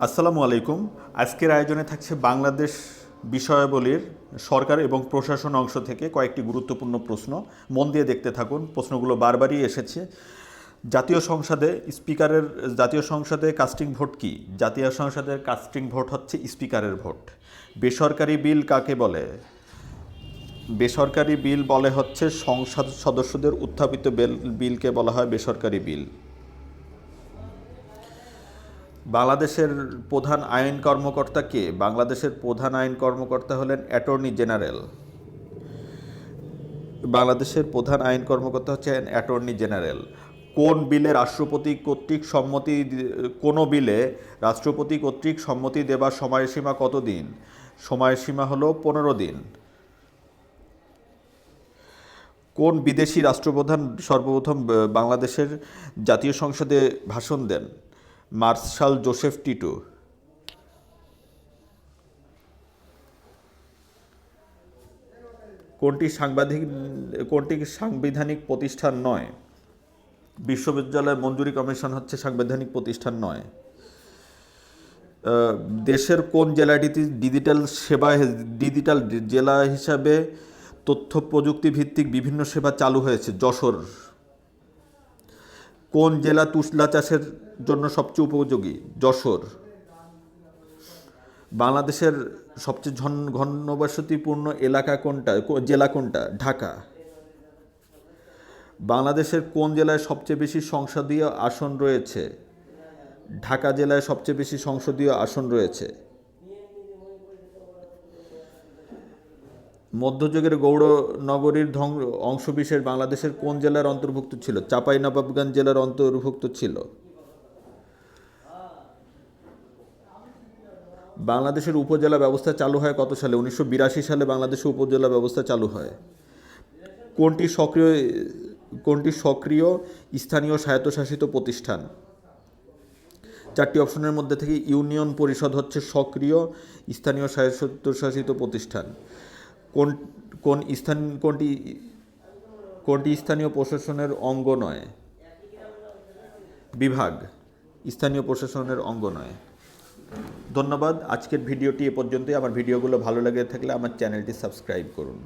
আসসালামু আলাইকুম। আজকের আয়োজনে থাকছে বাংলাদেশ বিষয়াবলীর সরকার এবং প্রশাসন অংশ থেকে কয়েকটি গুরুত্বপূর্ণ প্রশ্ন। মন দিয়ে দেখতে থাকুন, প্রশ্নগুলো বারবারই এসেছে। জাতীয় সংসদে কাস্টিং ভোট কি? জাতীয় সংসদের কাস্টিং ভোট হচ্ছে স্পিকারের ভোট। বেসরকারি বিল কাকে বলে? বেসরকারি বিল বলে হচ্ছে সংসদ সদস্যদের উত্থাপিত বিলকে বলা হয় বেসরকারি বিল। বাংলাদেশের প্রধান আইন কর্মকর্তা কে? বাংলাদেশের প্রধান আইন কর্মকর্তা হলেন অ্যাটর্নি জেনারেল। বাংলাদেশের প্রধান আইন কর্মকর্তা হচ্ছেন অ্যাটর্নি জেনারেল। কোন বিলে রাষ্ট্রপতি কর্তৃক সম্মতি কোনো বিলে রাষ্ট্রপতি কর্তৃক সম্মতি দেবার সময়সীমা কত দিন? সময়সীমা হলো 15 দিন। কোন বিদেশি রাষ্ট্রপ্রধান সর্বপ্রথম বাংলাদেশের জাতীয় সংসদে ভাষণ দেন? Martial Joseph Tito. কোনটি সাংবিধানিক প্রতিষ্ঠান নয়? বিশ্ববিদ্যালয় মঞ্জুরি কমিশন হচ্ছে সাংবিধানিক প্রতিষ্ঠান নয়। দেশের কোন জেলাটিতে ডিজিটাল জেলা হিসাবে তথ্য প্রযুক্তি ভিত্তিক বিভিন্ন সেবা চালু হয়েছে? যশোর। কোন জেলা তুলা চাষের জন্য সবচেয়ে উপযোগী? যশোর। বাংলাদেশের সবচেয়ে ঘনবসতিপূর্ণ জেলা কোনটা? ঢাকা। বাংলাদেশের কোন জেলায় সবচেয়ে বেশি সংসদীয় আসন রয়েছে? ঢাকা জেলায় সবচেয়ে বেশি সংসদীয় আসন রয়েছে। মধ্যযুগের গৌড় নগরীর অংশবিশেষ বাংলাদেশের কোন জেলার অন্তর্ভুক্ত ছিল? চাঁপাইনবাবগঞ্জ জেলার অন্তর্ভুক্ত ছিল। বাংলাদেশের উপজেলা ব্যবস্থা চালু হয় কত সালে? 1982 সালে বাংলাদেশে উপজেলা ব্যবস্থা চালু হয়। কোনটি সক্রিয় স্থানীয় স্বায়ত্তশাসিত প্রতিষ্ঠান? চারটি অপশনের মধ্যে থেকে ইউনিয়ন পরিষদ হচ্ছে সক্রিয় স্থানীয় স্বায়ত্তশাসিত প্রতিষ্ঠান। কোনটি স্থানীয় প্রশাসনের অঙ্গ নয়? বিভাগ। স্থানীয় প্রশাসনের অঙ্গ নয়। ধন্যবাদ। আজকের ভিডিওটি এ পর্যন্তই। আমার ভিডিওগুলো ভালো লেগে থাকলে আমার চ্যানেলটি সাবস্ক্রাইব করুন।